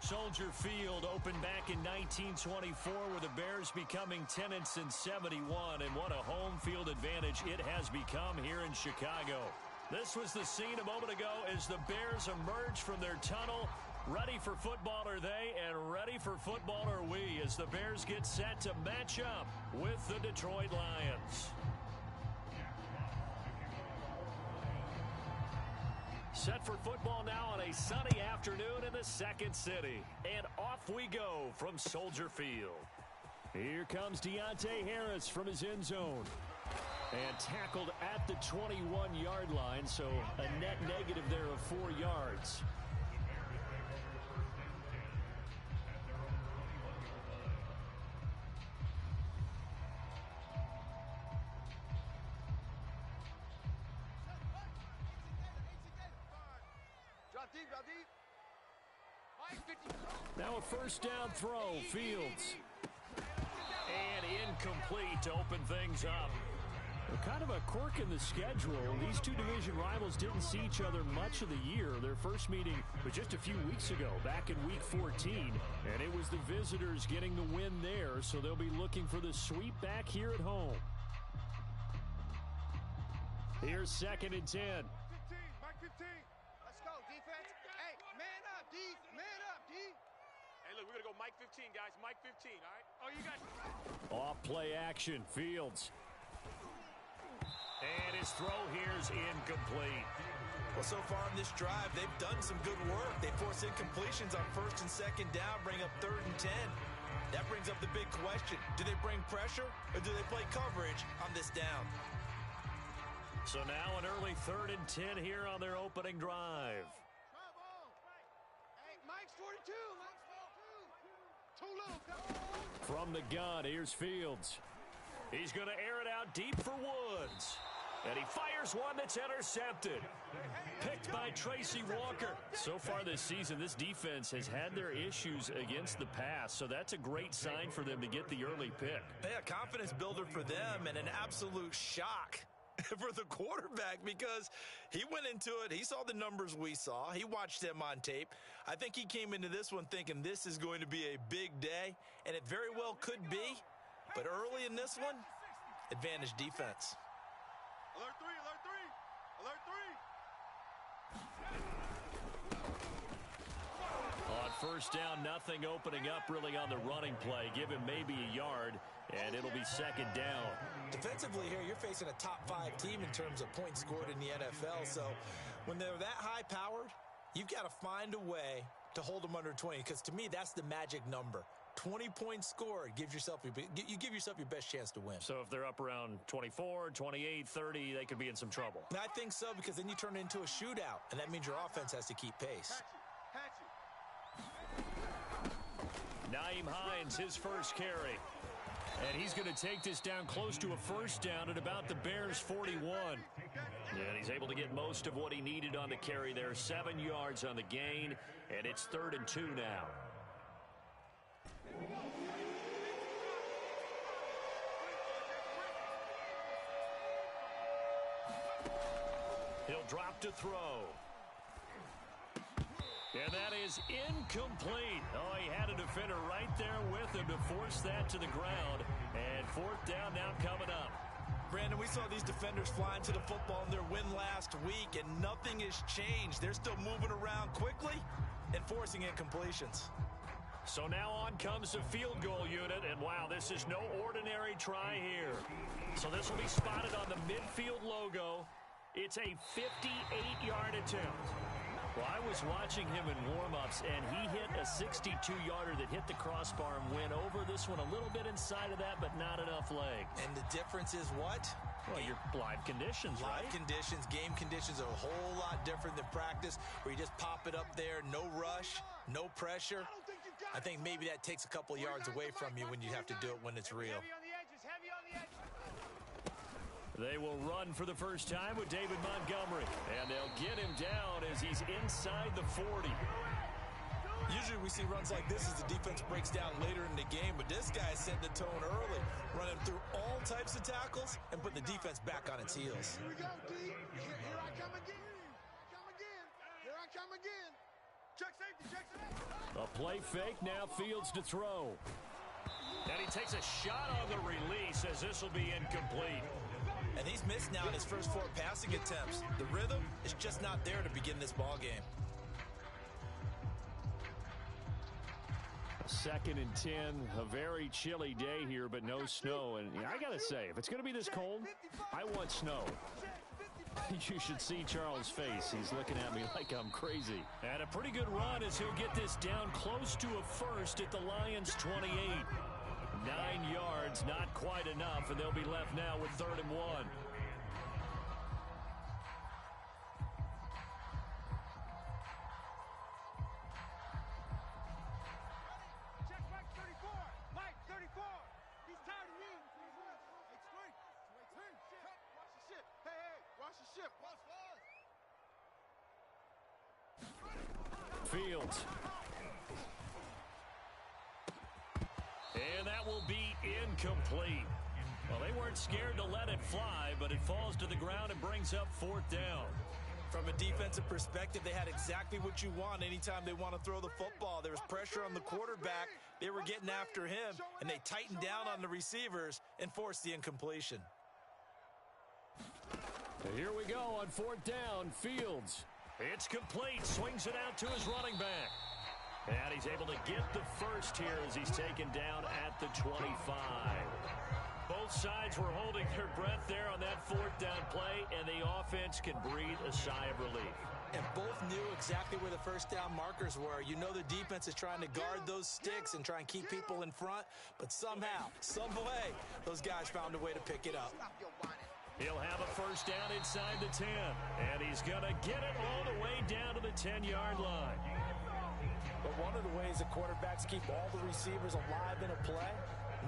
Soldier Field opened back in 1924 with the Bears becoming tenants in 71, and what a home field advantage it has become here in Chicago. This was the scene a moment ago as the Bears emerged from their tunnel. Ready for football are they, and ready for football are we, as the Bears get set to match up with the Detroit Lions. Set for football now on a sunny afternoon in the second city. And off we go from Soldier Field. Here comes Deontay Harris from his end zone. And tackled at the 21-yard line, so a net negative there of 4 yards. Now a first down throw, Fields. And incomplete to open things up. Kind of a quirk in the schedule. These two division rivals didn't see each other much of the year. Their first meeting was just a few weeks ago, back in Week 14. And it was the visitors getting the win there, so they'll be looking for the sweep back here at home. Here's 2nd and 10. Mike 15. Let's go, defense. Hey, man up, D. Man up, D. Hey, look, we're going to go Mike 15, guys. Mike 15, all right? Oh, you guys. Off play action, Fields. And his throw here's incomplete. Well, so far in this drive, they've done some good work. They force incompletions on 1st and 2nd down, bring up 3rd and 10. That brings up the big question. Do they bring pressure or do they play coverage on this down? So now an early 3rd and 10 here on their opening drive. Hey, Mike's 42. Mike's 42. Too low. From the gun, here's Fields. He's going to air it out deep for Woods. And he fires one that's intercepted. Picked by Tracy Walker. So far this season, this defense has had their issues against the pass, so that's a great sign for them to get the early pick. Yeah, confidence builder for them and an absolute shock for the quarterback because he went into it. He saw the numbers we saw. He watched them on tape. I think he came into this one thinking this is going to be a big day, and it very well could be. But early in this one, advantage defense. Alert 3, alert 3, alert 3. On first down, nothing opening up really on the running play. Give him maybe a yard, and it'll be 2nd down. Defensively here, you're facing a top 5 team in terms of points scored in the NFL. So when they're that high-powered, you've got to find a way to hold them under 20, because to me, that's the magic number. 20 points scored, you give yourself your best chance to win. So if they're up around 24, 28, 30, they could be in some trouble. And I think so, because then you turn it into a shootout, and that means your offense has to keep pace. Nyheim Hines, his first carry. And he's going to take this down close to a first down at about the Bears' 41. And he's able to get most of what he needed on the carry there. 7 yards on the gain, and it's 3rd and 2 now. He'll drop to throw. And that is incomplete. Oh, he had a defender right there with him to force that to the ground. And 4th down now coming up. Brandon, we saw these defenders flying to the football in their win last week, and nothing has changed. They're still moving around quickly and forcing incompletions. So now on comes the field goal unit, and wow, this is no ordinary try here. So this will be spotted on the midfield logo. It's a 58-yard attempt. Well, I was watching him in warm-ups, and he hit a 62-yarder that hit the crossbar and went over. This one a little bit inside of that, but not enough legs. And the difference is what? Well, your live conditions, right? Live conditions, game conditions are a whole lot different than practice, where you just pop it up there, no rush, no pressure. I think maybe that takes a couple yards away from you when you have to do it when it's real. Heavy on the edges, heavy on the edges. They will run for the first time with David Montgomery, and they'll get him down as he's inside the 40. Usually we see runs like this as the defense breaks down later in the game, but this guy set the tone early, running through all types of tackles and put the defense back on its heels. Here we go, D. Here I come again. Here I come again. Here I come again. Check safety, check safety. A Play fake, now Fields to throw. And he takes a shot on the release as this will be incomplete. And he's missed now in his first 4 passing attempts. The rhythm is just not there to begin this ball game. 2nd and 10, a very chilly day here, but no snow. And I got to say, if it's going to be this cold, I want snow. You should see Charles' face. He's looking at me like I'm crazy. And a pretty good run as he'll get this down close to a first at the Lions' 28. 9 yards, not quite enough, and they'll be left now with 3rd and 1. Check Mike 34. Mike 34. He's tired of you. Watch your ship. Hey, watch your ship. Fields. And that will be incomplete. Well, they weren't scared to let it fly, but it falls to the ground and brings up 4th down. From a defensive perspective, they had exactly what you want anytime they want to throw the football. There was pressure on the quarterback. They were getting after him, and they tightened down on the receivers and forced the incompletion. Here we go on 4th down. Fields. It's complete. Swings it out to his running back. And he's able to get the first here as he's taken down at the 25. Both sides were holding their breath there on that 4th down play, and the offense can breathe a sigh of relief. And both knew exactly where the first down markers were. You know the defense is trying to guard those sticks and try and keep people in front, but somehow, some way, those guys found a way to pick it up. He'll have a first down inside the 10, and he's going to get it all the way down to the 10-yard line. But one of the ways the quarterbacks keep all the receivers alive in a play,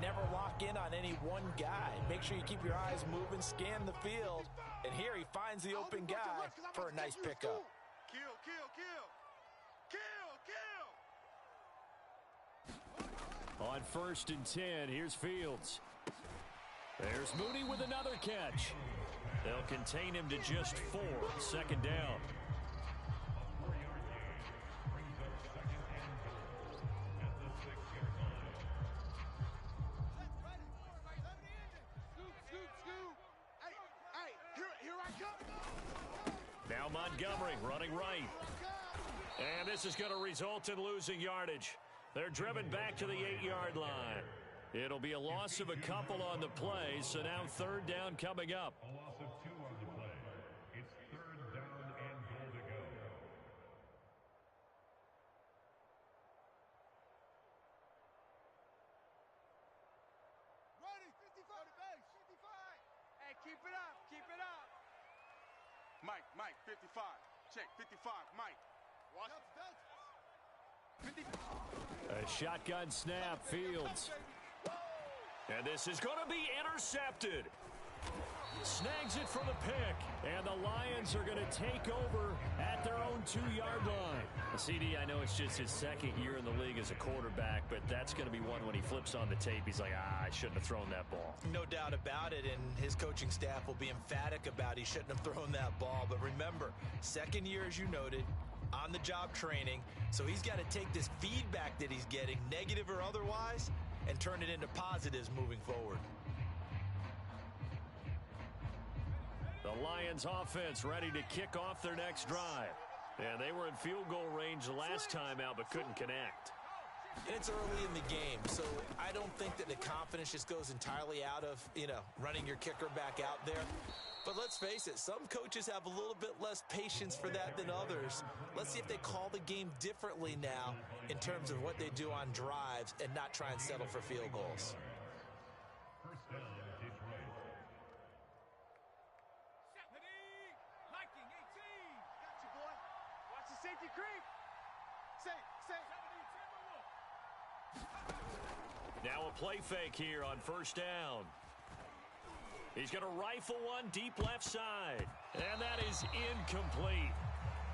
never lock in on any one guy. Make sure you keep your eyes moving, scan the field, and here he finds the open guy for a nice pickup. Kill, kill, kill. Kill, kill. On 1st and 10, here's Fields. There's Mooney with another catch. They'll contain him to just 4. 2nd down. Now Montgomery running right. And this is going to result in losing yardage. They're driven back to the 8-yard line. It'll be a loss of a couple on the play, so now 3rd down coming up. A loss of 2 on the play. It's 3rd down and goal to go. Ready, 55 to base, 55. Hey, keep it up, keep it up. Mike, 55. Check, 55, Mike. Watch. 55. A shotgun snap, Fields. And this is going to be intercepted. Snags it for the pick. And the Lions are going to take over at their own 2-yard line. CD, I know it's just his 2nd year in the league as a quarterback, but that's going to be one when he flips on the tape. He's like, I shouldn't have thrown that ball. No doubt about it, and his coaching staff will be emphatic about he shouldn't have thrown that ball. But remember, 2nd year, as you noted, on-the-job training, so he's got to take this feedback that he's getting, negative or otherwise, and turn it into positives moving forward. The Lions offense ready to kick off their next drive. And they were in field goal range the last time out but couldn't connect. And it's early in the game, so I don't think that the confidence just goes entirely out of, running your kicker back out there. But let's face it, some coaches have a little bit less patience for that than others. Let's see if they call the game differently now in terms of what they do on drives and not try and settle for field goals. First down, Detroit. Hiking 18. Got you, boy. Watch the safety creep. Safe. Now a play fake here on 1st down. He's going to rifle one deep left side. And that is incomplete.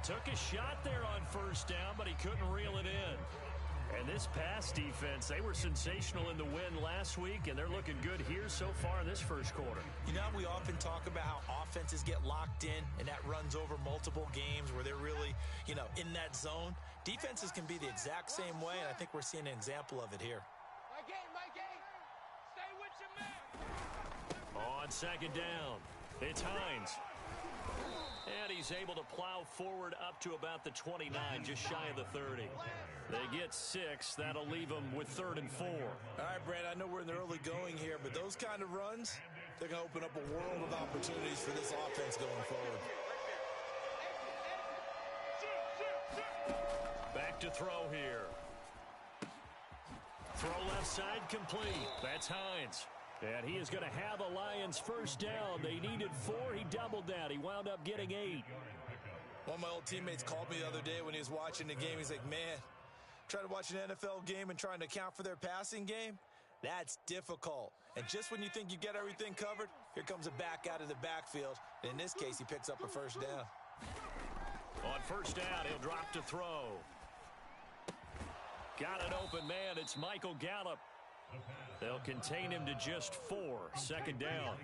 Took a shot there on 1st down, but he couldn't reel it in. And this pass defense, they were sensational in the win last week, and they're looking good here so far in this first quarter. You know, we often talk about how offenses get locked in, and that runs over multiple games where they're really, in that zone. Defenses can be the exact same way, and I think we're seeing an example of it here. My game. Stay with your man. On second down, it's Hines. And he's able to plow forward up to about the 29, just shy of the 30. They get 6. That'll leave them with 3rd and 4. All right, Brad, I know we're in the early going here, but those kind of runs, they're going to open up a world of opportunities for this offense going forward. Back to throw here. Throw left side complete. That's Hines. And he is going to have a Lions first down. They needed 4. He doubled that. He wound up getting 8. One of my old teammates called me the other day when he was watching the game. He's like, man, trying to watch an NFL game and trying to account for their passing game, that's difficult. And just when you think you get everything covered, here comes a back out of the backfield. And in this case, he picks up a first down. On first down, he'll drop to throw. Got an open man. It's Michael Gallup. They'll contain him to just 4. Second down.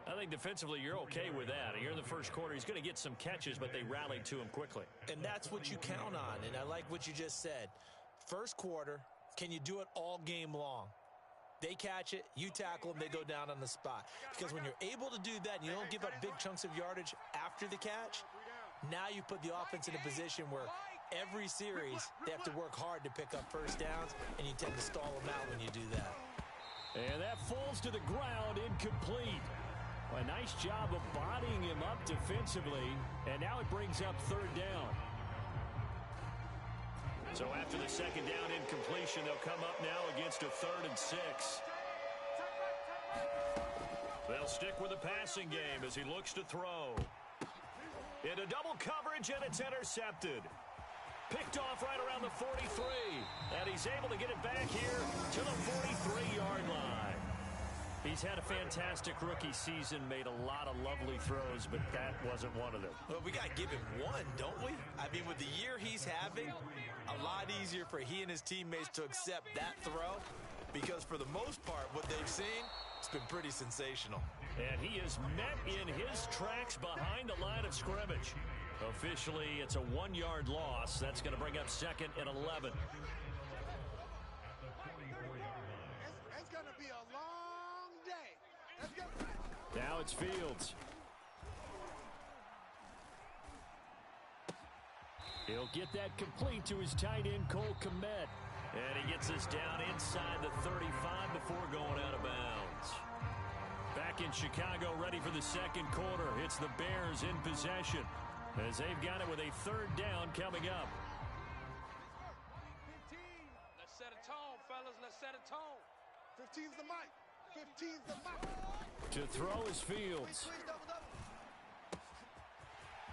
I think defensively you're okay with that. Here in the first quarter, he's going to get some catches, but they rallied to him quickly. And that's what you count on, and I like what you just said. First quarter, can you do it all game long? They catch it, you tackle them, they go down on the spot. Because when you're able to do that and you don't give up big chunks of yardage after the catch, now you put the offense in a position where every series they have to work hard to pick up first downs, and you tend to stall them out when you do that. And that falls to the ground, incomplete. A nice job of bodying him up defensively, and now it brings up 3rd down. So after the second down incompletion, they'll come up now against a 3rd and 6. They'll stick with the passing game as he looks to throw. Into double coverage, and it's intercepted. Picked off right around the 43, and he's able to get it back here to the 43-yard line. He's had a fantastic rookie season, made a lot of lovely throws, but that wasn't one of them. Well, we got to give him one, don't we? I mean, with the year he's having, a lot easier for he and his teammates to accept that throw, because for the most part, what they've seen, it's been pretty sensational. And he is met in his tracks behind the line of scrimmage. Officially, it's a 1-yard loss. That's going to bring up 2nd and 11. It's going to be a long day. Let's go. Now it's Fields. He'll get that complete to his tight end, Cole Kmet. And he gets us down inside the 35 before going out of bounds. Back in Chicago, ready for the second quarter. It's the Bears in possession, as they've got it with a 3rd down coming up. 15. Let's set a tone, fellas. Let's set a tone. 15's the mic. 15's the mic. To throw is Fields.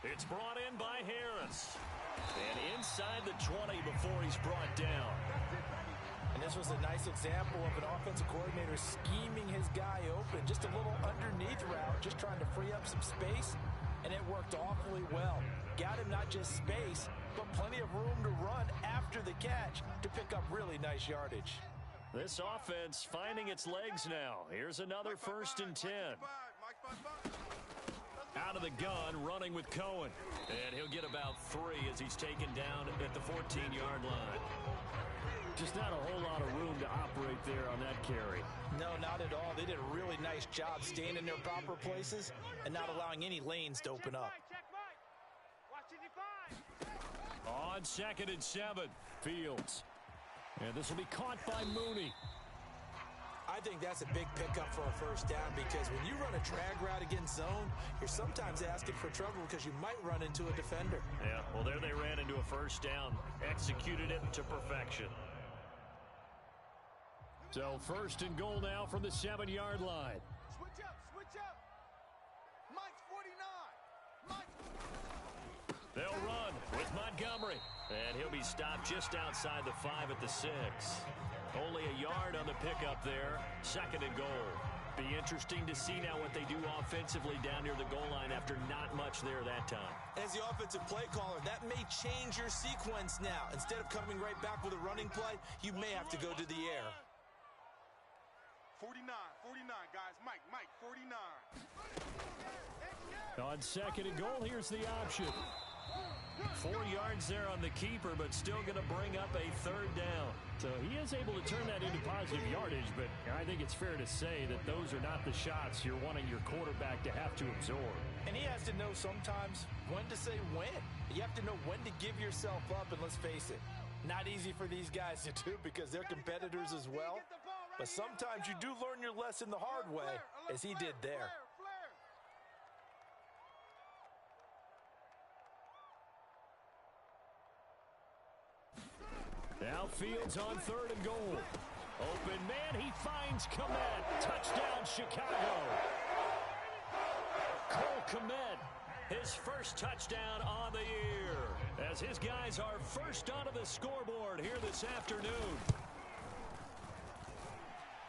It's brought in by Harris. And inside the 20 before he's brought down. And this was a nice example of an offensive coordinator scheming his guy open. Just a little underneath route, just trying to free up some space. And it worked awfully well. Got him not just space, but plenty of room to run after the catch to pick up really nice yardage. This offense finding its legs now. Here's another 1st and 10. Out of the gun, running with Cohen. And he'll get about 3 as he's taken down at the 14-yard line. Just not a whole lot of room to operate there on that carry. No, not at all. They did a really nice job staying in their proper places and not allowing any lanes to open up. On 2nd and 7, Fields. And this will be caught by Mooney. I think that's a big pickup for a first down, because when you run a drag route against zone, you're sometimes asking for trouble because you might run into a defender. Yeah, well, there they ran into a first down. Executed it to perfection. So 1st and goal now from the 7-yard line. Switch up, switch up. Mike's 49. Mike. They'll run with Montgomery. And he'll be stopped just outside the 5 at the 6. Only a yard on the pickup there. 2nd and goal. Be interesting to see now what they do offensively down near the goal line after not much there that time. As the offensive play caller, that may change your sequence now. Instead of coming right back with a running play, you may have to go to the air. 49, guys. Mike, 49. On second and goal, here's the option. 4 yards there on the keeper, but still going to bring up a third down. So he is able to turn that into positive yardage, but I think it's fair to say that those are not the shots you're wanting your quarterback to have to absorb. And he has to know sometimes when to say when. You have to know when to give yourself up, and let's face it, not easy for these guys to do because they're competitors as well. But sometimes you do learn your lesson the hard way, as he did there. Now Fields on third and goal. Open man, he finds Kmet. Touchdown, Chicago. Cole Kmet, his first touchdown on the year, as his guys are first onto the scoreboard here this afternoon.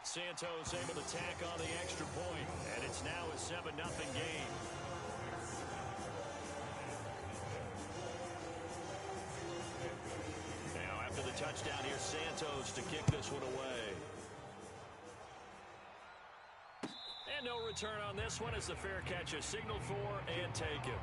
Santos able to tack on the extra point, and it's now a 7-0 game. After the touchdown, here's Santos to kick this one away. And no return on this one as the fair catch is signaled for and taken.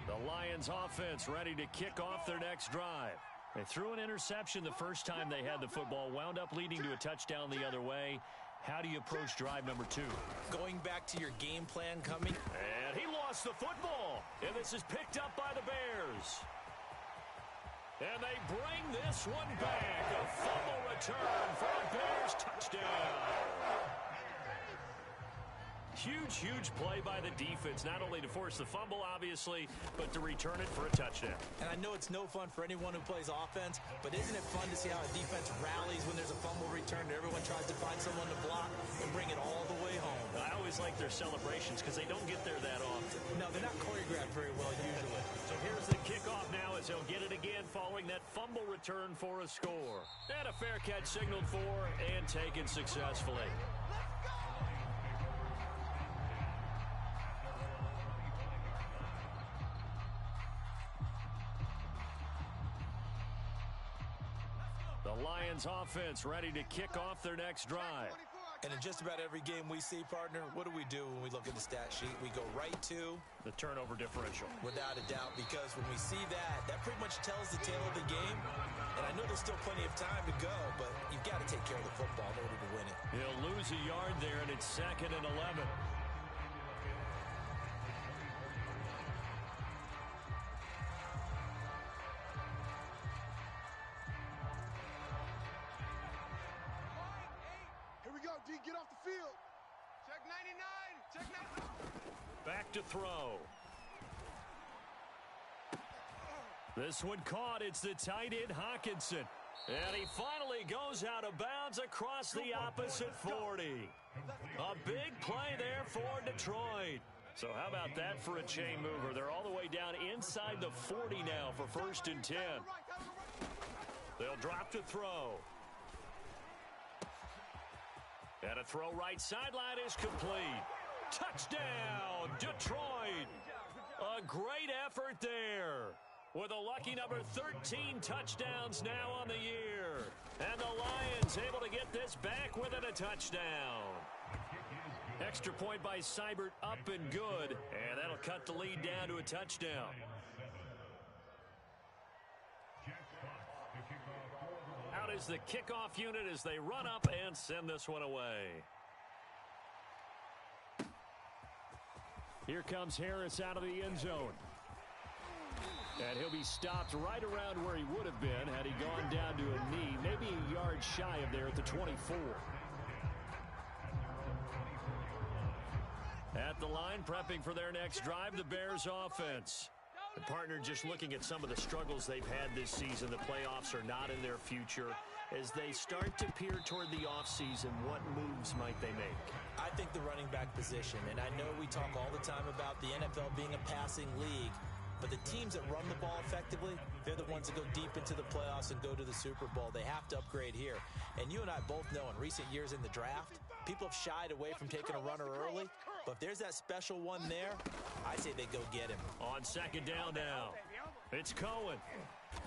The Lions offense ready to kick off their next drive. They threw an interception the first time they had the football, wound up leading to a touchdown the other way. How do you approach drive number 2? Going back to your game plan coming. And he lost the football. And this is picked up by the Bears. And they bring this one back. A fumble return for a Bears touchdown. Huge play by the defense, not only to force the fumble, obviously, but to return it for a touchdown. And I know it's no fun for anyone who plays offense, but isn't it fun to see how a defense rallies when there's a fumble return and everyone tries to find someone to block and bring it all the way home? I always like their celebrations because they don't get there that often. No, they're not choreographed very well usually. So here's the kickoff now as he'll get it again following that fumble return for a score. And a fair catch signaled for and taken successfully. The Lions offense ready to kick off their next drive. And in just about every game we see, partner, what do we do when we look at the stat sheet? We go right to the turnover differential. Without a doubt, because when we see that, that pretty much tells the tale of the game. And I know there's still plenty of time to go, but you've got to take care of the football in order to win it. He'll lose a yard there, and it's 2nd and 11. D, get off the field. Check 99. Check 99. Back to throw. This one caught. It's the tight end, Hawkinson. And he finally goes out of bounds across the opposite 40. A big play there for Detroit. So how about that for a chain mover? They're all the way down inside the 40 now for 1st and 10. They'll drop to throw. And a throw right sideline is complete. Touchdown, Detroit. A great effort there. With a lucky number 13 touchdowns now on the year. And the Lions able to get this back within a touchdown. Extra point by Seibert up and good. And that'll cut the lead down to a touchdown. Out is the kickoff unit as they run up and send this one away. Here comes Harris out of the end zone. And he'll be stopped right around where he would have been had he gone down to a knee, maybe a yard shy of there at the 24. At the line, prepping for their next drive, the Bears offense. The partner just looking at some of the struggles they've had this season. The playoffs are not in their future. As they start to peer toward the offseason, what moves might they make? I think the running back position, and I know we talk all the time about the NFL being a passing league, But the teams that run the ball effectively, they're the ones that go deep into the playoffs and go to the Super Bowl. They have to upgrade here. And you and I both know in recent years in the draft, people have shied away from taking a runner early. But if there's that special one there, I say they go get him. On second down now, it's Cohen.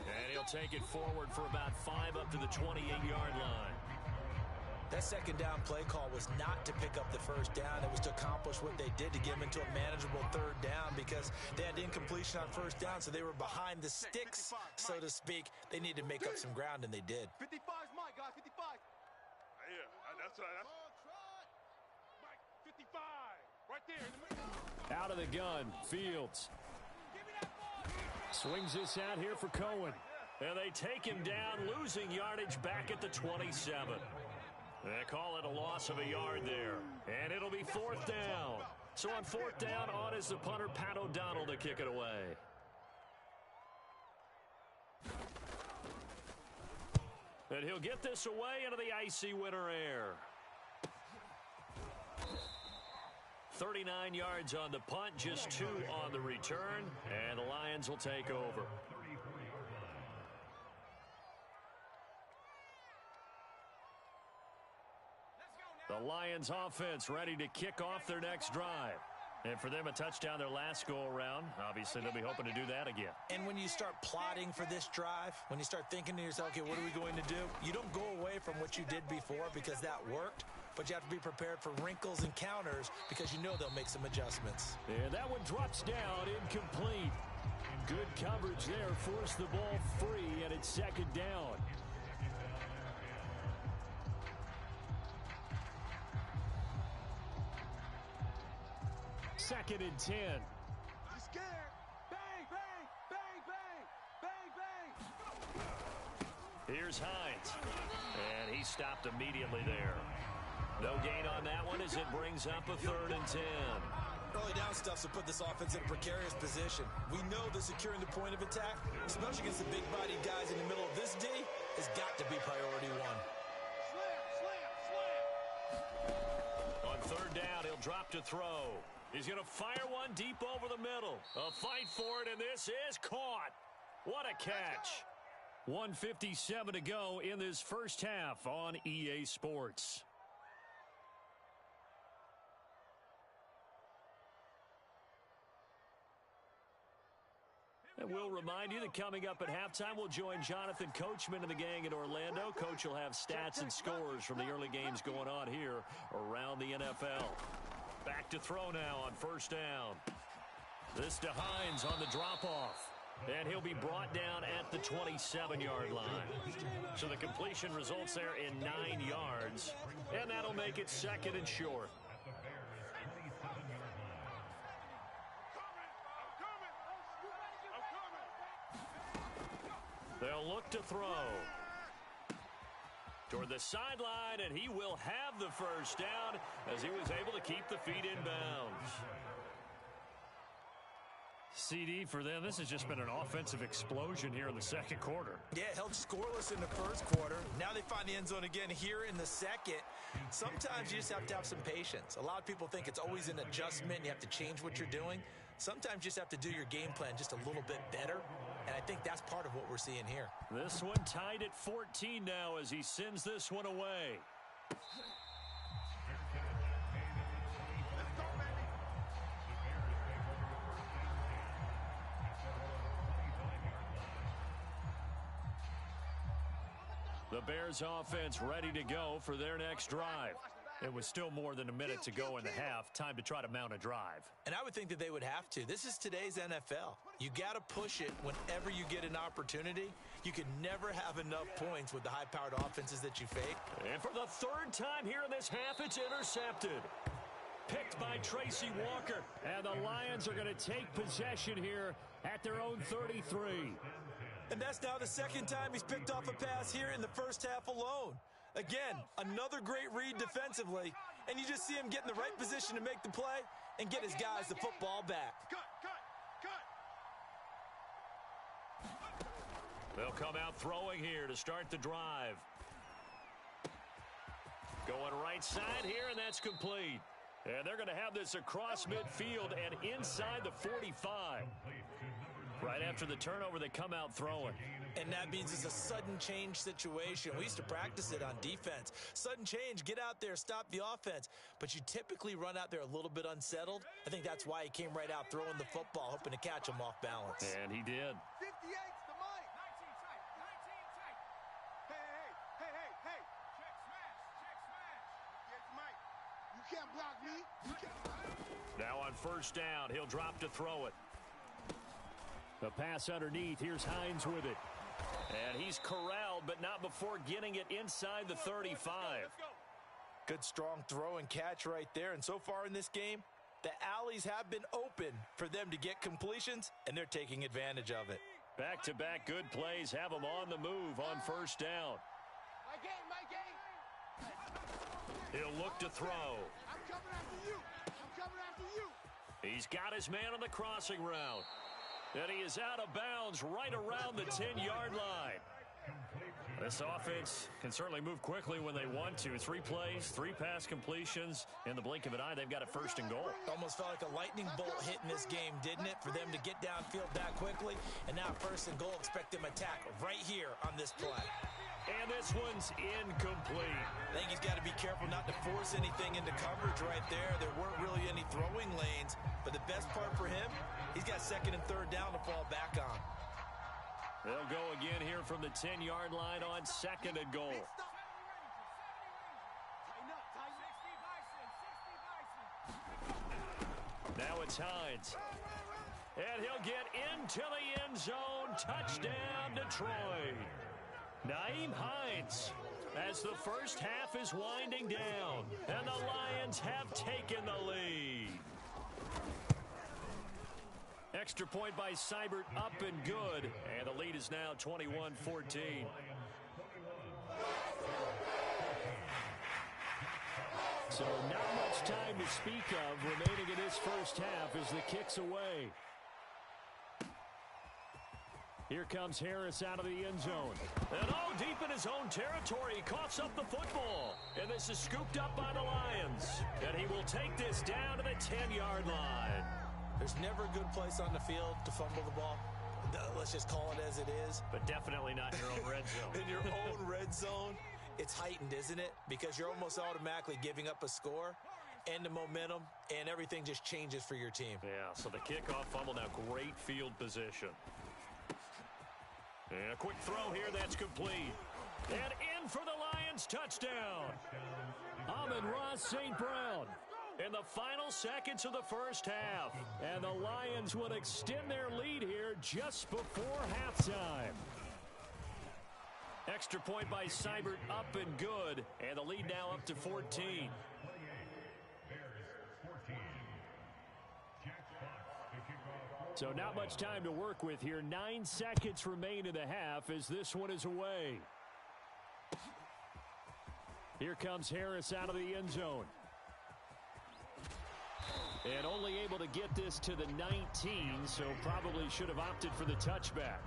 And he'll take it forward for about 5 up to the 28-yard line. That second down play call was not to pick up the first down. It was to accomplish what they did, to get them into a manageable third down, because they had incompletion on first down, so they were behind the sticks, so to speak. They needed to make up some ground, and they did. 55 is mine, guys. 55. Yeah, that's right. Mike, 55. Right there in the middle. Out of the gun, Fields. Swings this out here for Cohen. And they take him down, losing yardage back at the 27. They call it a loss of a yard there. And it'll be fourth down. So on fourth down, on is the punter, Pat O'Donnell, to kick it away. And he'll get this away into the icy winter air. 39 yards on the punt, just 2 on the return, and the Lions will take over. The Lions offense ready to kick off their next drive. And for them, a touchdown their last go-around. Obviously, they'll be hoping to do that again. And when you start plotting for this drive, when you start thinking to yourself, okay, what are we going to do? You don't go away from what you did before because that worked, but you have to be prepared for wrinkles and counters because you know they'll make some adjustments. And that one drops down, incomplete. Good coverage there, forced the ball free, and it's second down. Second and 10. He's scared. Bang, bang, bang, bang, bang, bang. Here's Hines. And he stopped immediately there. No gain on that one as it brings up a third and 10. Early down stuffs will put this offense in a precarious position. We know that securing the point of attack, especially against the big-bodied guys in the middle of this D, has got to be priority one. Slam. On third down, he'll drop to throw. He's going to fire one deep over the middle. A fight for it, and this is caught. What a catch. 1:57 to go in this first half on EA Sports. And we'll remind you that coming up at halftime, we'll join Jonathan Coachman and the gang in Orlando. Coach will have stats and scores from the early games going on here around the NFL. Back to throw now on first down. This to Hines on the drop-off. And he'll be brought down at the 27-yard line. So the completion results there in 9 yards. And that'll make it second and short. They'll look to throw. Toward the sideline, and he will have the first down as he was able to keep the feet in bounds. CD for them, this has just been an offensive explosion here in the second quarter. Yeah, held scoreless in the first quarter. Now they find the end zone again here in the second. Sometimes you just have to have some patience. A lot of people think it's always an adjustment. You have to change what you're doing. Sometimes you just have to do your game plan just a little bit better. And I think that's part of what we're seeing here. This one tied at 14 now as he sends this one away. The Bears offense ready to go for their next drive. It was still more than a minute to go in the half. Time to try to mount a drive. And I would think that they would have to. This is today's NFL. You got to push it whenever you get an opportunity. You can never have enough points with the high-powered offenses that you face. And for the third time here in this half, it's intercepted. Picked by Tracy Walker. And the Lions are going to take possession here at their own 33. And that's now the second time he's picked off a pass here in the first half alone. Again, another great read defensively, and you just see him get in the right position to make the play and get his guys the football back. They'll come out throwing here to start the drive. Going right side here, and that's complete. And they're going to have this across midfield and inside the 45. Right after the turnover, they come out throwing. And that means it's a sudden change situation. We used to practice it on defense. Sudden change, get out there, stop the offense. But you typically run out there a little bit unsettled. I think that's why he came right out throwing the football, hoping to catch him off balance. And he did. 58's the mic. 19 tight. 19 tight. Hey. Check smash. Yes, Mike. You can't block me. Now on first down, he'll drop to throw it. The pass underneath. Here's Hines with it. And he's corralled, but not before getting it inside the 35. Good, strong throw and catch right there. And so far in this game, the alleys have been open for them to get completions, and they're taking advantage of it. Back-to-back good plays have them on the move on first down. My game. He'll look to throw. I'm coming after you. He's got his man on the crossing route. And he is out of bounds right around the 10-yard line. This offense can certainly move quickly when they want to. 3 plays, 3 pass completions. In the blink of an eye, they've got a first and goal. Almost felt like a lightning bolt hit in this game, didn't it? For them to get downfield that quickly. And now first and goal, expect them attack right here on this play. And this one's incomplete. I think he's got to be careful not to force anything into coverage right there. There weren't really any throwing lanes. But the best part for him, he's got second and third down to fall back on. They'll go again here from the 10-yard line on second and goal. Now it's Hines. And he'll get into the end zone. Touchdown, Detroit. Nyheim Hines, as the first half is winding down, and the Lions have taken the lead. Extra point by Seibert, up and good, and the lead is now 21-14. So not much time to speak of remaining in this first half as the kick's away. Here comes Harris out of the end zone. And deep in his own territory, he coughs up the football. And this is scooped up by the Lions. And he will take this down to the 10-yard line. There's never a good place on the field to fumble the ball. Let's just call it as it is. But definitely not in your own red zone. In your own red zone, it's heightened, isn't it? Because you're almost automatically giving up a score and the momentum, and everything just changes for your team. Yeah, so the kickoff fumble, now great field position. And a quick throw here, that's complete. And in for the Lions touchdown. Amon-Ra St. Brown in the final seconds of the first half. And the Lions will extend their lead here just before halftime. Extra point by Seibert, up and good. And the lead now up to 14. So not much time to work with here. 9 seconds remain in the half as this one is away. Here comes Harris out of the end zone. And only able to get this to the 19, so probably should have opted for the touchback.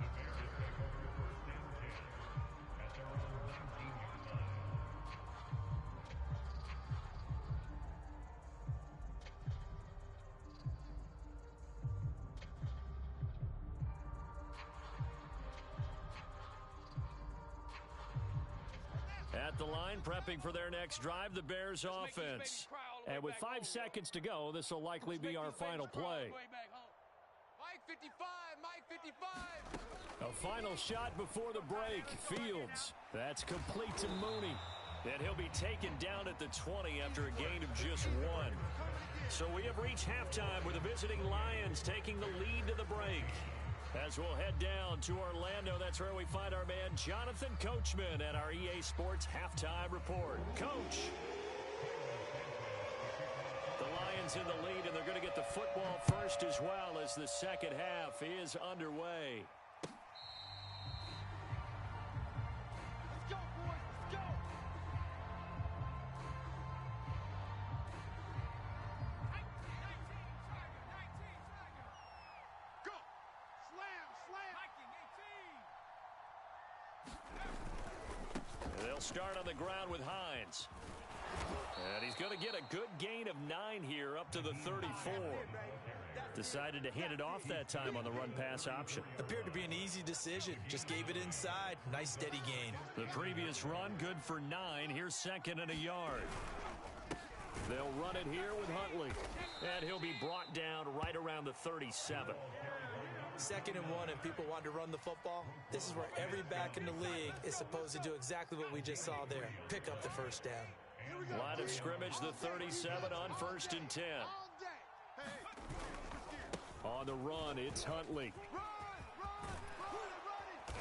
At the line, prepping for their next drive, the Bears offense. And with 5 seconds to go, this will likely be our final play. Mike 55, Mike 55. A final shot before the break. Fields. That's complete to Mooney. And he'll be taken down at the 20 after a gain of just 1. So we have reached halftime with the visiting Lions taking the lead to the break. As we'll head down to Orlando, that's where we find our man Jonathan Coachman at our EA Sports Halftime Report. Coach. The Lions in the lead, and they're going to get the football first as well as the second half is underway. Let's go, boys. Let's go. Go. Slam. They'll start on the ground with Hines. And he's going to get a good gain of 9 here up to the 34. Decided to hand it off that time on the run-pass option. Appeared to be an easy decision. Just gave it inside. Nice steady gain. The previous run, good for 9. Here's second and a yard. They'll run it here with Huntley. And he'll be brought down right around the 37. Second and 1, and people want to run the football. This is where every back in the league is supposed to do exactly what we just saw there. Pick up the first down. Line of scrimmage, the 37 on 1st and 10. On the run, it's Huntley.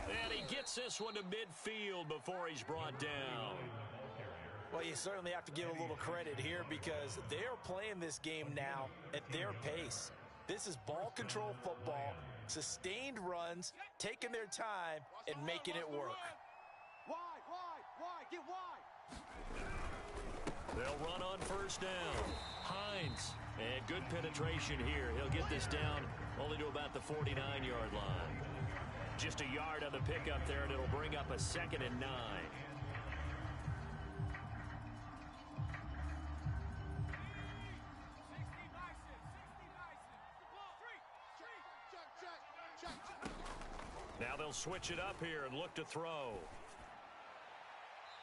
And he gets this one to midfield before he's brought down. Well, you certainly have to give a little credit here because they're playing this game now at their pace. This is ball control football, sustained runs, taking their time, and making it work. Wide, get wide. They'll run on first down. Hines, and good penetration here. He'll get this down only to about the 49-yard line. Just a yard on the pickup there, and it'll bring up a 2nd and 9. Now they'll switch it up here and look to throw.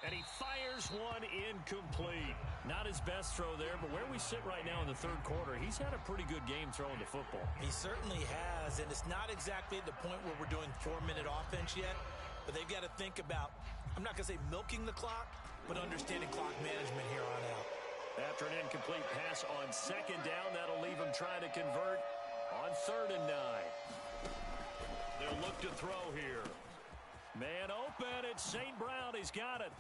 And he fires one incomplete. Not his best throw there, but where we sit right now in the third quarter, he's had a pretty good game throwing the football. He certainly has, and it's not exactly at the point where we're doing 4-minute offense yet, but they've got to think about, I'm not going to say milking the clock, but understanding clock management here on out. After an incomplete pass on 2nd down, that'll leave him trying to convert on 3rd and 9. They'll look to throw here. Man open, it's St. Brown. He's got it.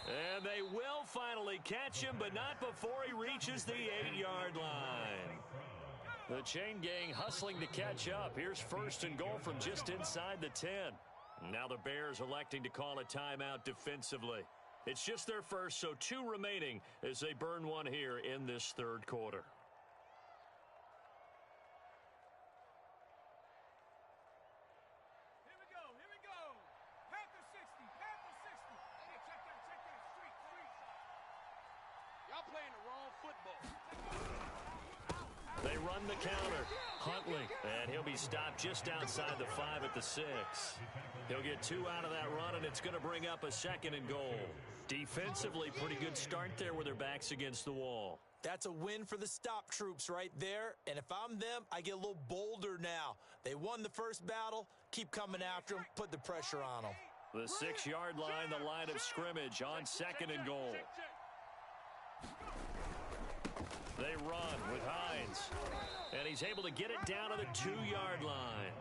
And they will finally catch him, but not before he reaches the 8-yard line. The chain gang hustling to catch up. Here's 1st and goal from just inside the 10. Now the Bears electing to call a timeout defensively. It's just their first, so 2 remaining as they burn one here in this third quarter. They run the counter. Huntley, and he'll be stopped just outside the 5 at the 6. He'll get 2 out of that run, and it's going to bring up a 2nd and goal. Defensively, pretty good start there with their backs against the wall. That's a win for the stop troops right there, and if I'm them, I get a little bolder now. They won the first battle. Keep coming after them. Put the pressure on them. The 6-yard line, the line of scrimmage on 2nd and goal. They run with Hines, and he's able to get it down to the 2-yard line.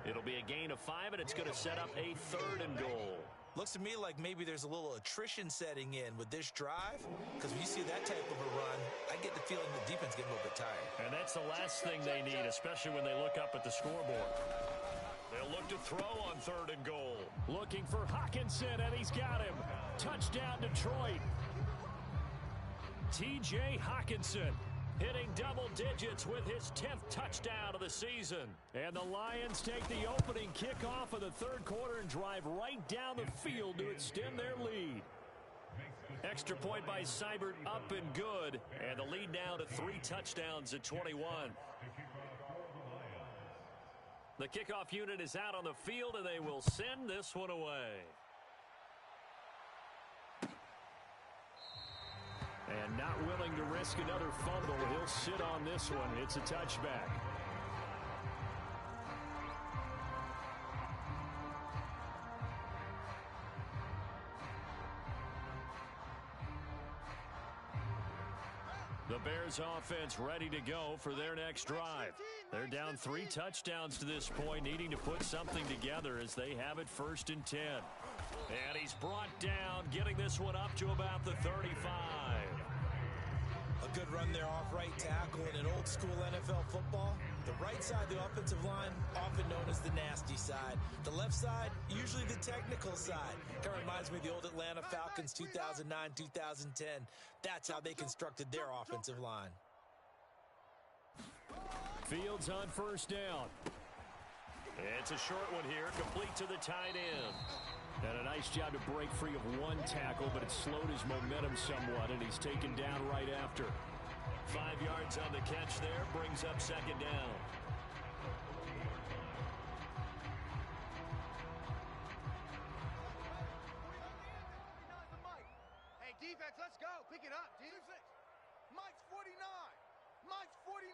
It'll be a gain of 5, and it's going to set up a 3rd and goal. Looks to me like maybe there's a little attrition setting in with this drive, because when you see that type of a run, I get the feeling the defense getting a little bit tired. And that's the last thing they need, especially when they look up at the scoreboard. They'll look to throw on 3rd and goal. Looking for Hawkinson, and he's got him. Touchdown, Detroit. T.J. Hawkinson hitting double digits with his 10th touchdown of the season. And the Lions take the opening kickoff of the third quarter and drive right down the field to extend their lead. Extra point by Seibert up and good. And the lead now to 3 touchdowns at 21. The kickoff unit is out on the field, and they will send this one away. And not willing to risk another fumble, he'll sit on this one. It's a touchback. The Bears offense ready to go for their next drive. They're down 3 touchdowns to this point, needing to put something together as they have it 1st and 10. And he's brought down, getting this one up to about the 35. A good run there off right tackle in an old school NFL football. The right side of the offensive line, often known as the nasty side. The left side, usually the technical side. Kind of reminds me of the old Atlanta Falcons 2009-2010. That's how they constructed their offensive line. Fields on 1st down. It's a short one here, complete to the tight end. And a nice job to break free of one tackle, but it slowed his momentum somewhat, and he's taken down right after. 5 yards on the catch there, brings up second down. Hey, defense, let's go. Pick it up, D. Mike's 49. Mike's 49.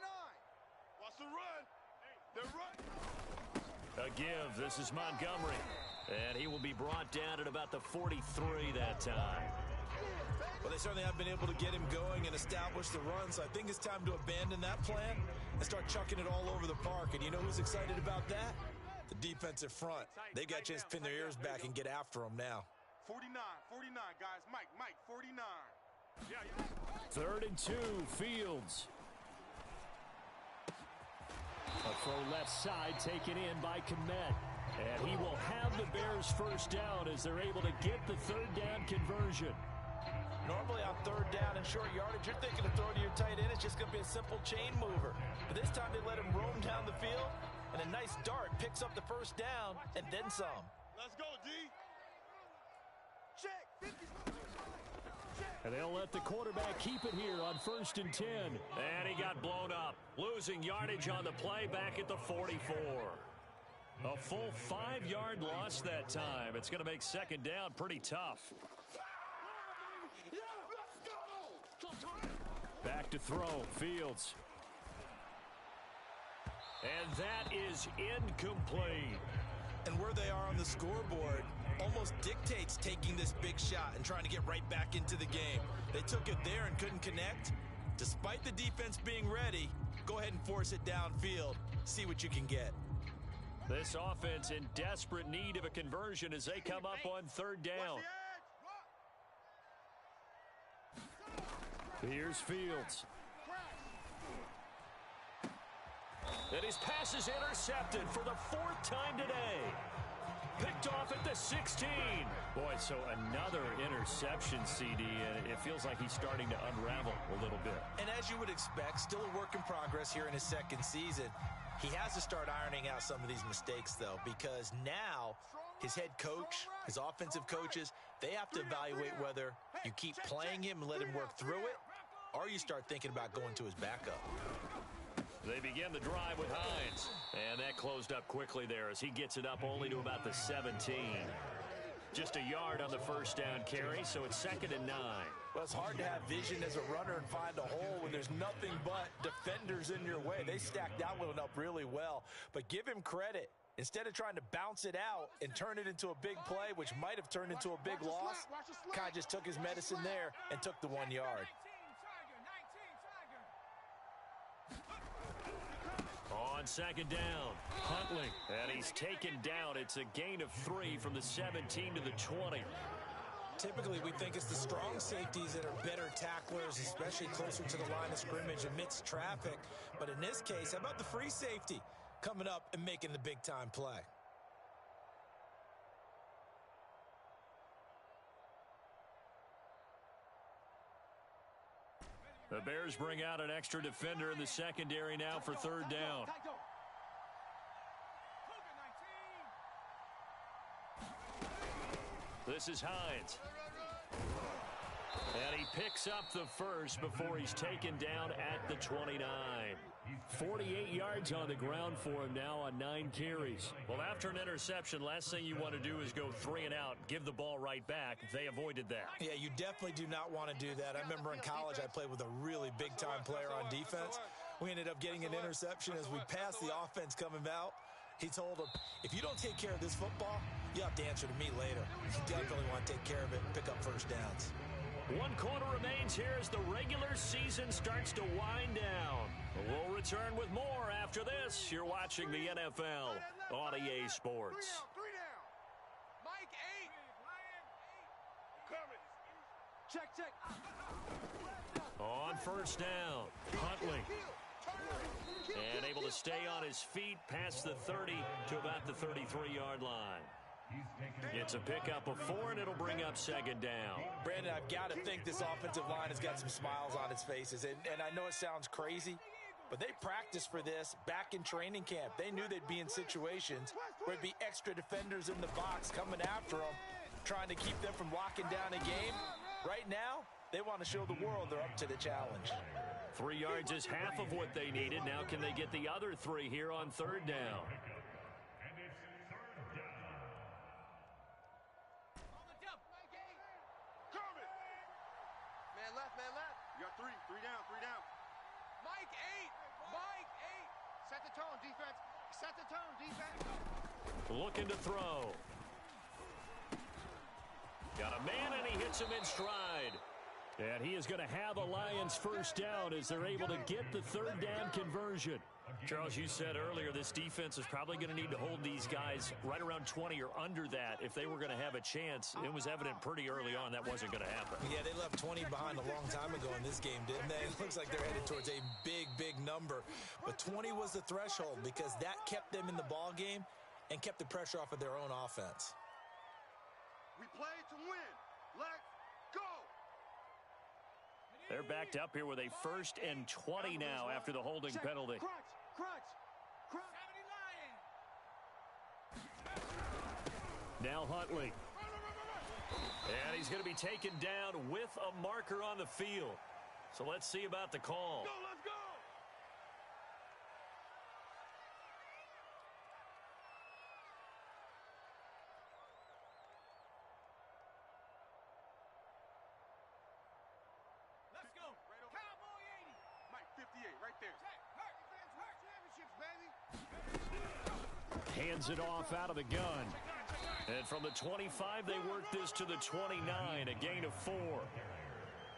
Watch the run. They're running. A give. This is Montgomery. And he will be brought down at about the 43 that time. Well, they certainly have been able to get him going and establish the run, so I think it's time to abandon that plan and start chucking it all over the park. And you know who's excited about that? The defensive front. They got a chance to pin their ears back and get after him now. 49, guys. Mike, 49. Yeah. 3rd and 2, Fields. A throw left side taken in by Kmet. And he will have the Bears first down as they're able to get the 3rd down conversion. Normally on 3rd down and short yardage, you're thinking of throwing to your tight end. It's just going to be a simple chain mover. But this time they let him roam down the field, and a nice dart picks up the first down and then some. Let's go, D. Check. 50. And they'll let the quarterback keep it here on 1st and 10. And he got blown up, losing yardage on the play back at the 44. A full 5-yard loss that time. It's going to make second down pretty tough. Back to throw, Fields. And that is incomplete. And where they are on the scoreboard almost dictates taking this big shot and trying to get right back into the game. They took it there and couldn't connect. Despite the defense being ready, go ahead and force it downfield. See what you can get. This offense in desperate need of a conversion as they come up on 3rd down. Here's Fields. And his pass is intercepted for the 4th time today. Picked off at the 16. Boy, so another interception, CD, and it feels like he's starting to unravel a little bit. And as you would expect, still a work in progress here in his 2nd season. He has to start ironing out some of these mistakes, though, because now his head coach, his offensive coaches, they have to evaluate whether you keep playing him and let him work through it, or you start thinking about going to his backup. They begin the drive with Hines. And that closed up quickly there as he gets it up only to about the 17. Just a yard on the 1st down carry, so it's 2nd and 9. Well, it's hard to have vision as a runner and find a hole when there's nothing but defenders in your way. They stacked that one up really well. But give him credit. Instead of trying to bounce it out and turn it into a big play, which might have turned into a big loss, Kai just took his medicine there and took the 1 yard. On 2nd down, Huntley, and he's taken down. It's a gain of 3 from the 17 to the 20. Typically, we think it's the strong safeties that are better tacklers, especially closer to the line of scrimmage amidst traffic. But in this case, how about the free safety coming up and making the big-time play? The Bears bring out an extra defender in the secondary now for 3rd down. This is Hines. And he picks up the first before he's taken down at the 29. 48 yards on the ground for him now on 9 carries. Well, after an interception, last thing you want to do is go 3 and out, give the ball right back. They avoided that. Yeah, you definitely do not want to do that. I remember in college I played with a really big-time player on defense. We ended up getting an interception as we passed the offense coming out. He told him, if you don't take care of this football, you'll have to answer to me later. You definitely want to take care of it and pick up first downs. 1 quarter remains here as the regular season starts to wind down. We'll return with more after this. You're watching the NFL on EA Sports. 3 down. Mike, 8. Coming. Check. On 1st down, Huntley. And able to stay on his feet past the 30 to about the 33-yard line. It's a pickup of 4, and it'll bring up 2nd down. Brandon, I've got to think this offensive line has got some smiles on its faces. And I know it sounds crazy, but they practiced for this back in training camp. They knew they'd be in situations where it'd be extra defenders in the box coming after them, trying to keep them from locking down a game. Right now, they want to show the world they're up to the challenge. 3 yards is half of what they needed. Now can they get the other 3 here on third down? Man left, man left. You got three down. Mike, 8. Set the tone, defense. Set the tone, defense. Looking to throw. Got a man, and he hits him in stride. And he is going to have a Lions first down as they're able to get the third down conversion. Charles, you said earlier this defense is probably going to need to hold these guys right around 20 or under that if they were going to have a chance. It was evident pretty early on that wasn't going to happen. Yeah, they left 20 behind a long time ago in this game, didn't they? It looks like they're headed towards a big number. But 20 was the threshold because that kept them in the ball game and kept the pressure off of their own offense. We play to win. Let's go. They're backed up here with a 1st and 20 now after the holding penalty. Crunch. Now Huntley. And he's going to be taken down with a marker on the field. So let's see about the call. Let's go. Let's go. Cowboy 80. Mike 58 right there. Championships, baby. Hands it off out of the gun. And from the 25, they work this to the 29, a gain of 4.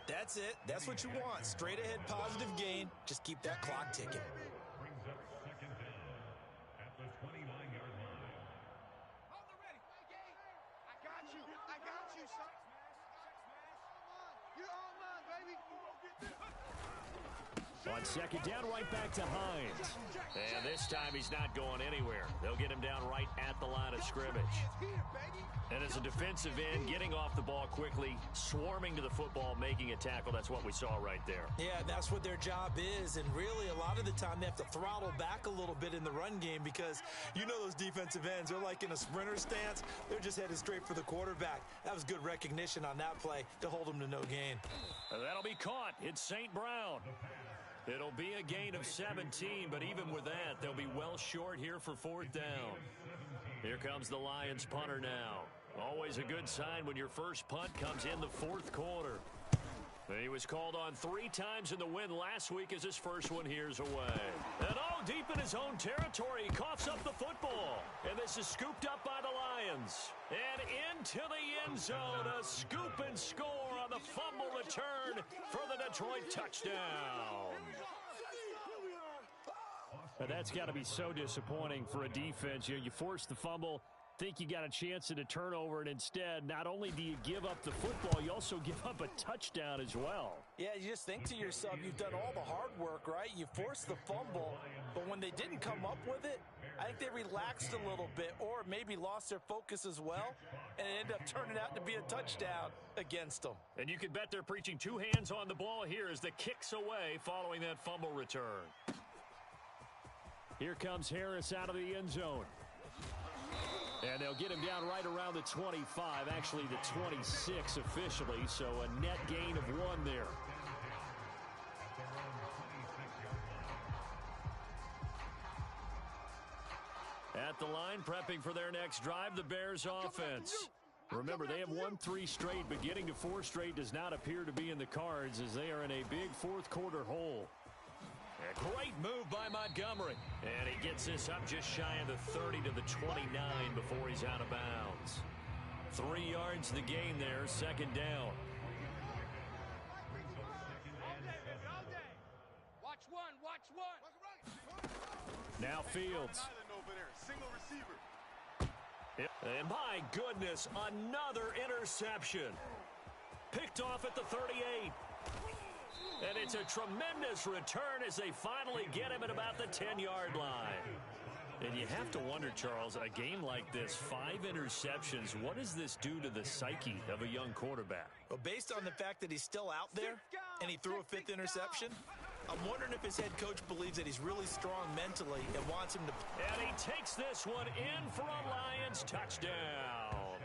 That's it. That's what you want. Straight ahead positive gain. Just keep that clock ticking. Brings up second down at the 29-yard line. Hold the ready. I got you, son. You're on mine, baby. On second down, right back to Hines. And this time he's not going anywhere. They'll get him down right at the line of scrimmage. And as a defensive end, getting off the ball quickly, swarming to the football, making a tackle, that's what we saw right there. Yeah, that's what their job is, and really a lot of the time they have to throttle back a little bit in the run game because you know those defensive ends, they're like in a sprinter stance. They're just headed straight for the quarterback. That was good recognition on that play to hold them to no gain. That'll be caught. It's St. Brown. It'll be a gain of 17, but even with that, they'll be well short here for 4th down. Here comes the Lions punter now. Always a good sign when your first punt comes in the 4th quarter. He was called on 3 times in the win last week as his first one here's away. And deep in his own territory, he coughs up the football. And this is scooped up by the Lions. And into the end zone, a scoop and score on the fumble return for the Detroit touchdown. But that's got to be so disappointing for a defense. You force the fumble, think you got a chance at a turnover, and instead, not only do you give up the football, you also give up a touchdown as well. Yeah, you just think to yourself, you've done all the hard work, right? You forced the fumble, but when they didn't come up with it, I think they relaxed a little bit or maybe lost their focus as well, and it ended up turning out to be a touchdown against them. And you can bet they're preaching 2 hands on the ball here as the kick's away following that fumble return. Here comes Harris out of the end zone. And they'll get him down right around the 25, actually the 26 officially, so a net gain of 1 there. At the line, prepping for their next drive, the Bears offense. Remember, they have won 3 straight, but getting to 4 straight does not appear to be in the cards as they are in a big 4th quarter hole. A great move by Montgomery. And he gets this up just shy of the 30 to the 29 before he's out of bounds. 3 yards the gain there, 2nd down. Watch one. Now Fields. Single receiver. And my goodness, another interception. Picked off at the 38. And it's a tremendous return as they finally get him at about the 10-yard line. And you have to wonder, Charles, a game like this, 5 interceptions, what does this do to the psyche of a young quarterback? Well, based on the fact that he's still out there and he threw a 5th interception, I'm wondering if his head coach believes that he's really strong mentally and wants him to... And he takes this one in for a Lions touchdown.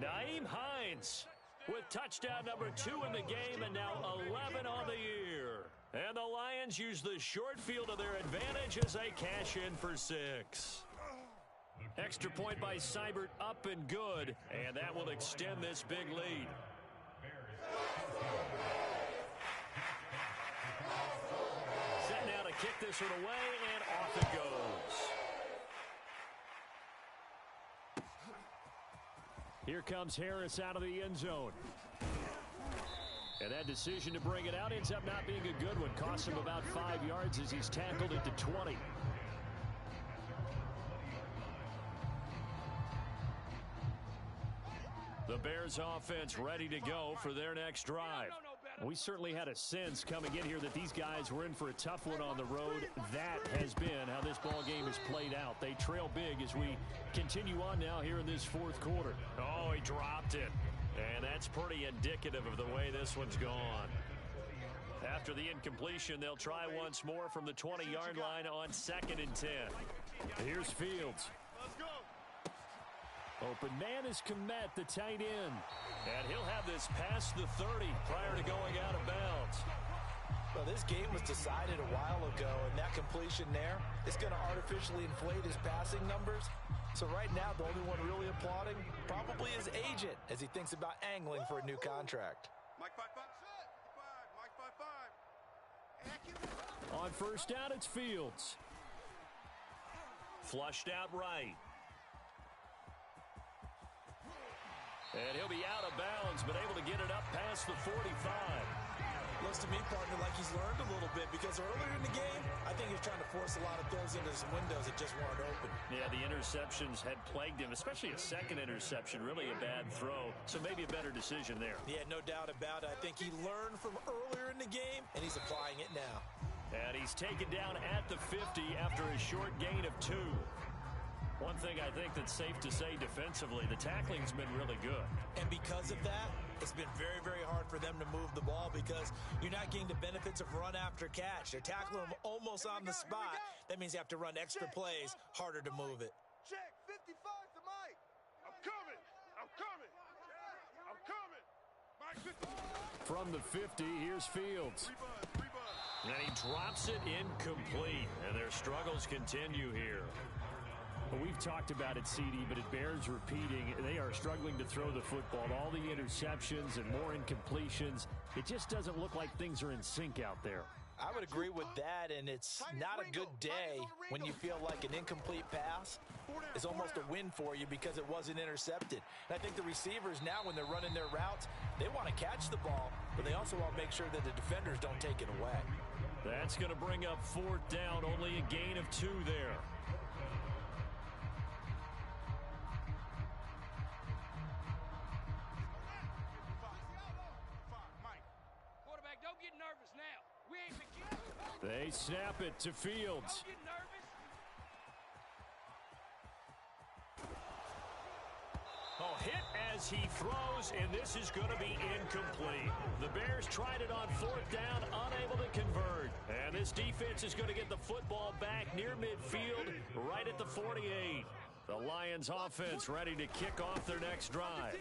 Nyheim Hines with touchdown number 2 in the game and now 11 on the year. And the Lions use the short field to their advantage as they cash in for 6. Extra point by Seibert up and good, and that will extend this big lead. Set now to kick this one away, and off it goes. Here comes Harris out of the end zone. And that decision to bring it out ends up not being a good one. Costs him about 5 yards as he's tackled it to 20. The Bears offense ready to go for their next drive. We certainly had a sense coming in here that these guys were in for a tough one on the road. That has been how this ball game has played out. They trail big as we continue on now here in this fourth quarter. Oh, he dropped it. And that's pretty indicative of the way this one's gone. After the incompletion, they'll try once more from the 20-yard line on 2nd and 10. Here's Fields. Open man is Kmet, the tight end. And he'll have this past the 30 prior to going out of bounds. Well, this game was decided a while ago, and that completion there is going to artificially inflate his passing numbers. So right now, the only one really applauding probably his agent as he thinks about angling for a new contract. Mike 5-5. Mike 5-5. On first down, it's Fields. Flushed out right. And he'll be out of bounds, but able to get it up past the 45. Looks to me, partner, like he's learned a little bit because earlier in the game, I think he was trying to force a lot of throws into some windows that just weren't open. Yeah, the interceptions had plagued him, especially a second interception, really a bad throw. So maybe a better decision there. Yeah, no doubt about it. I think he learned from earlier in the game, and he's applying it now. And he's taken down at the 50 after a short gain of 2. One thing I think that's safe to say defensively, the tackling's been really good. And because of that, it's been very, very hard for them to move the ball because you're not getting the benefits of run after catch. They're tackling them almost on the spot. That means you have to run extra plays, harder to move it. Check, 55 to Mike. I'm coming. Mike 55. From the 50, here's Fields. And he drops it incomplete, and their struggles continue here. Well, we've talked about it, CD, but it bears repeating. They are struggling to throw the football. All the interceptions and more incompletions. It just doesn't look like things are in sync out there. I would agree with that, and it's not a good day when you feel like an incomplete pass is almost a win for you because it wasn't intercepted. And I think the receivers now, when they're running their routes, they want to catch the ball, but they also want to make sure that the defenders don't take it away. That's going to bring up 4th down, only a gain of 2 there. They snap it to Fields. Oh, hit as he throws, and this is going to be incomplete. The Bears tried it on 4th down, unable to convert. And this defense is going to get the football back near midfield, right at the 48. The Lions offense ready to kick off their next drive.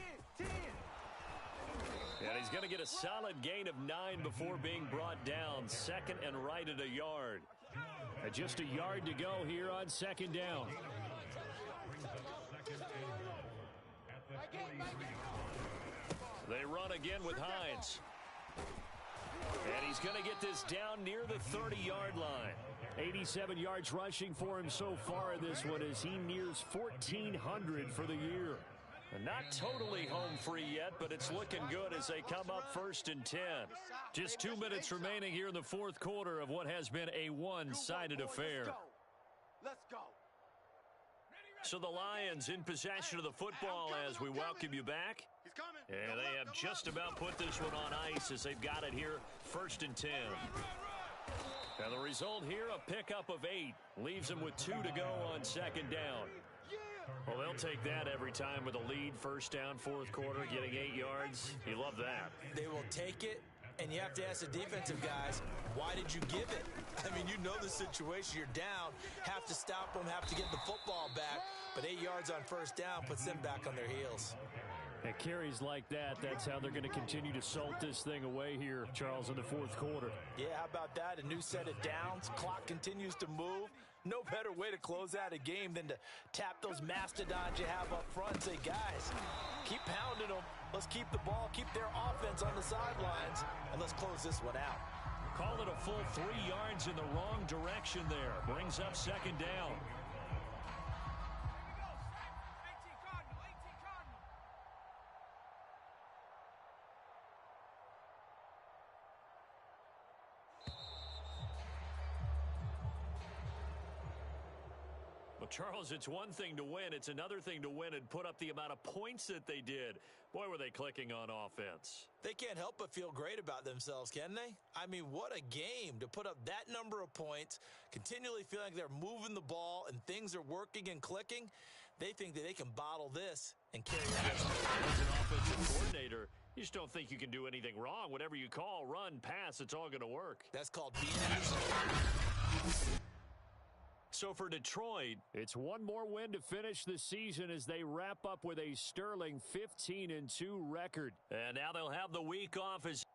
And he's going to get a solid gain of 9 before being brought down. 2nd and right at a yard. And just a yard to go here on 2nd down. They run again with Hines. And he's going to get this down near the 30-yard line. 87 yards rushing for him so far in this one as he nears 1,400 for the year. Not totally home free yet, but it's looking good as they come up 1st and 10. Just 2 minutes remaining here in the 4th quarter of what has been a one-sided affair. Let's go. So the Lions in possession of the football as we welcome you back. And they have just about put this one on ice as they've got it here 1st and 10. And the result here, a pickup of 8. Leaves them with 2 to go on 2nd down. Well, they'll take that every time with a lead. 1st down, 4th quarter, getting 8 yards. You love that. They will take it, and you have to ask the defensive guys, why did you give it? I mean, you know the situation. You're down, have to stop them, have to get the football back. But 8 yards on 1st down puts them back on their heels. And carries like that, that's how they're going to continue to salt this thing away here, Charles, in the fourth quarter. Yeah, how about that? A new set of downs. Clock continues to move. No better way to close out a game than to tap those mastodons you have up front and say, guys, keep pounding them. Let's keep the ball, keep their offense on the sidelines, and let's close this one out. Call it a full 3 yards in the wrong direction there. Brings up second down. Well, Charles, it's one thing to win. It's another thing to win and put up the amount of points that they did. Boy, were they clicking on offense. They can't help but feel great about themselves, can they? I mean, what a game to put up that number of points, continually feeling like they're moving the ball and things are working and clicking. They think that they can bottle this and carry it. As an offensive coordinator, you just don't think you can do anything wrong. Whatever you call, run, pass, it's all going to work. That's called being easy. So for Detroit, it's one more win to finish the season as they wrap up with a sterling 15-2 record. And now they'll have the week off as